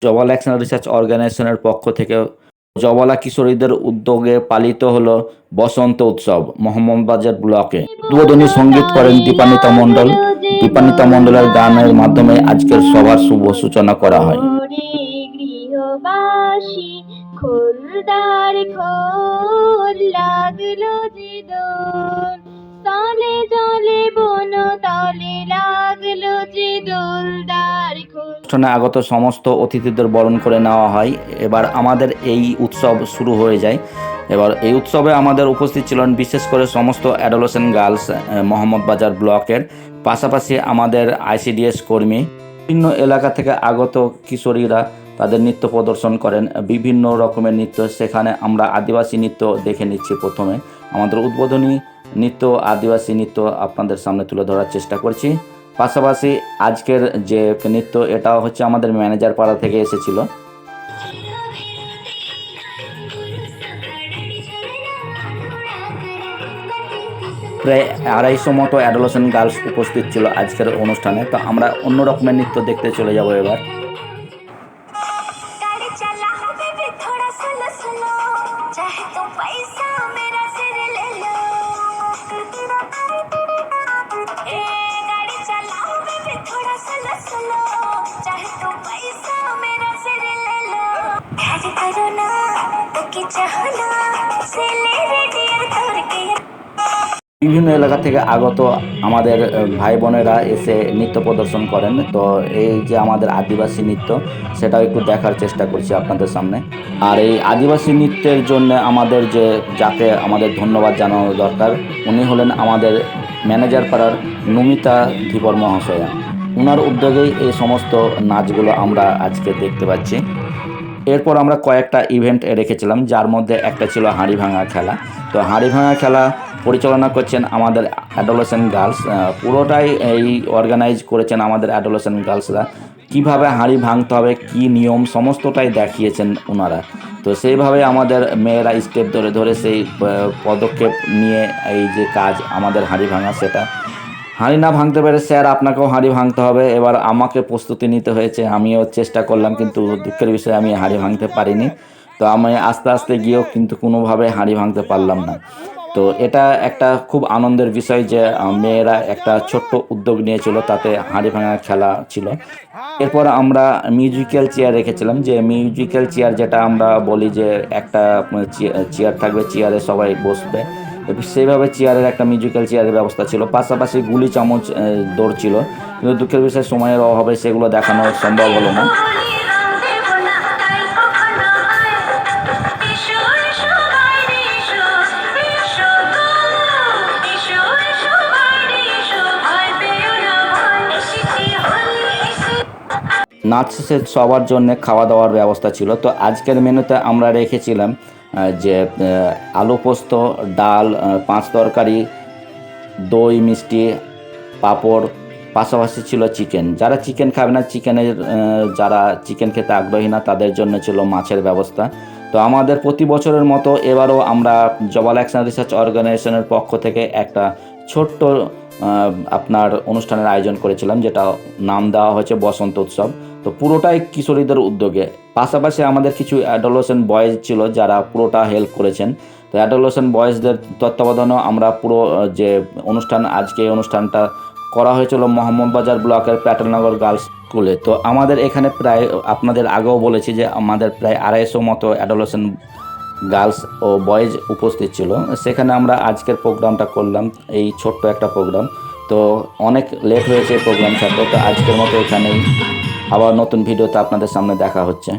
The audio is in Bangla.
জবালা অ্যাকশন রিসার্চ অর্গানাইজেশনের পক্ষ থেকে জবালা কিশোরীদের উদ্যোগে পালিত হলো বসন্ত উৎসব মোহাম্মদবাজার ব্লকে। উদ্বোধনী সঙ্গীত করেন দীপান্বিতা মণ্ডল। দীপান্বিতা মণ্ডলের গানের মাধ্যমে আজকের সভার শুভ সূচনা করা হয়। গৃহবাসী খোলদার খোল লাগলো যে দোল, তলে জলে বন তলে লাগলো যে দোলদার খোল। অনুষ্ঠানে আগত সমস্ত অতিথিদের বরণ করে নেওয়া হয়। এবার আমাদের এই উৎসব শুরু হয়ে যায়। এবার এই উৎসবে আমাদের উপস্থিত ছিলেন বিশেষ করে সমস্ত অ্যাডোলেসেন্ট গার্লস মোহাম্মদবাজার ব্লকের, পাশাপাশি আমাদের আইসিডিএস কর্মী, বিভিন্ন এলাকা থেকে আগত কিশোরীরা তাদের নৃত্য প্রদর্শন করেন, বিভিন্ন রকমের নৃত্য। সেখানে আমরা আদিবাসী নৃত্য দেখে নিচ্ছি। প্রথমে আমাদের উদ্বোধনী নৃত্য আদিবাসী নৃত্য আপনাদের সামনে তুলে ধরার চেষ্টা করছি। পাশাপাশি আজকের যে নৃত্য এটাও হচ্ছে আমাদের ম্যানেজার পাড়া থেকে এসেছিল। প্রায় 250 মতো অ্যাডোলেসেন্ট গার্লস উপস্থিত ছিল আজকের অনুষ্ঠানে। তো আমরা অন্য রকমের নৃত্য দেখতে চলে যাব এবার। বিভিন্ন এলাকা থেকে আগত আমাদের ভাই বোনেরা এসে নৃত্য প্রদর্শন করেন। তো এই যে আমাদের আদিবাসী নৃত্য সেটাও একটু দেখার চেষ্টা করছি আপনাদের সামনে। আর এই আদিবাসী নৃত্যের জন্য আমাদের যাকে আমাদের ধন্যবাদ জানানো দরকার, উনি হলেন আমাদের ম্যানেজার পাড়ার নমিতা ধীবর মহাশয়া। ওনার উদ্যোগেই এই সমস্ত নাচগুলো আমরা আজকে দেখতে পাচ্ছি। এরপর আমরা কয়েকটা ইভেন্ট রেখেছিলাম, যার মধ্যে একটা ছিল হাঁড়ি ভাঙা খেলা। তো হাঁড়ি ভাঙা খেলা পরিচালনা করছেন আমাদের অ্যাডোলেসেন্ট গার্লস। পুরোটাই এই অর্গানাইজ করেছেন আমাদের অ্যাডোলেসেন্ট গার্লসরা। কীভাবে হাঁড়ি ভাঙতে হবে, কী নিয়ম, সমস্তটাই দেখিয়েছেন ওনারা। তো সেইভাবে আমাদের মেয়েরা স্টেপ ধরে ধরে সেই পদক্ষেপ নিয়ে এই যে কাজ আমাদের হাঁড়ি ভাঙা, সেটা হাঁড়ি না ভাঙতে পেরে স্যার আপনাকেও হাঁড়ি ভাঙতে হবে, এবার আমাকে প্রস্তুতি নিতে হয়েছে। আমিও চেষ্টা করলাম, কিন্তু দুঃখের বিষয়ে আমি হাঁড়ি ভাঙতে পারিনি। তো আমি আস্তে আস্তে গিয়েও কিন্তু কোনোভাবে হাঁড়ি ভাঙতে পারলাম না। তো এটা একটা খুব আনন্দের বিষয় যে মেয়েরা একটা ছোট্ট উদ্যোগ নিয়েছিল, তাতে হাঁড়ি ভাঙা খেলা ছিল। এরপর আমরা মিউজিক্যাল চেয়ার রেখেছিলাম, যে মিউজিক্যাল চেয়ার যেটা আমরা বলি যে একটা চেয়ার থাকবে, চেয়ারে সবাই বসবে, সেইভাবে চেয়ারের একটা মিউজিক্যাল চেয়ারের ব্যবস্থা ছিল। পাশাপাশি গুলি চামচ দৌড় ছিল, কিন্তু দুঃখের বিষয়ে সময়ের অভাবে সেগুলো দেখানো সম্ভব হলো না। নাচ শেষে সবার জন্য খাওয়া দাওয়ার ব্যবস্থা ছিল। তো আজকের মেনুতে আমরা রেখেছিলাম যে আলু পোস্ত, ডাল, 5 তরকারি, দই, মিষ্টি, পাঁপড়, পাশাপাশি ছিল চিকেন। যারা চিকেন খাবে না, যারা চিকেন খেতে আগ্রহী না, তাদের জন্য ছিল মাছের ব্যবস্থা। তো আমাদের প্রতি বছরের মতো এবারও আমরা জবালা অ্যাকশন রিসার্চ অর্গানাইজেশনের পক্ষ থেকে একটা ছোট্ট আপনার অনুষ্ঠানের আয়োজন করেছিলাম, যেটা নাম দেওয়া হয়েছে বসন্ত উৎসব। তো পুরোটাই কিশোরীদের উদ্যোগে। পাশাপাশি আমাদের কিছু অ্যাডোলেসেন্ট বয়েজ ছিল যারা পুরোটা হেল্প করেছেন। তো অ্যাডোলেসেন্ট বয়েজদের তত্ত্বাবধানেও আমরা পুরো যে আজকে এই অনুষ্ঠানটা করা হয়েছিল মোহাম্মদবাজার ব্লকের প্যাটেলনগর গার্লস স্কুলে। তো আমাদের এখানে প্রায়, আপনাদের আগেও বলেছি যে আমাদের প্রায় 250 মতো অ্যাডোলেসেন্ট গার্লস ও বয়েজ উপস্থিত ছিল। সেখানে আমরা আজকের প্রোগ্রামটা করলাম, এই ছোট্ট একটা প্রোগ্রাম। তো অনেক লেট হয়েছে প্রোগ্রাম ছাড়তে। তো আজকের মতো এখানেই, আবার নতুন ভিডিওতে আপনাদের সামনে দেখা হচ্ছে।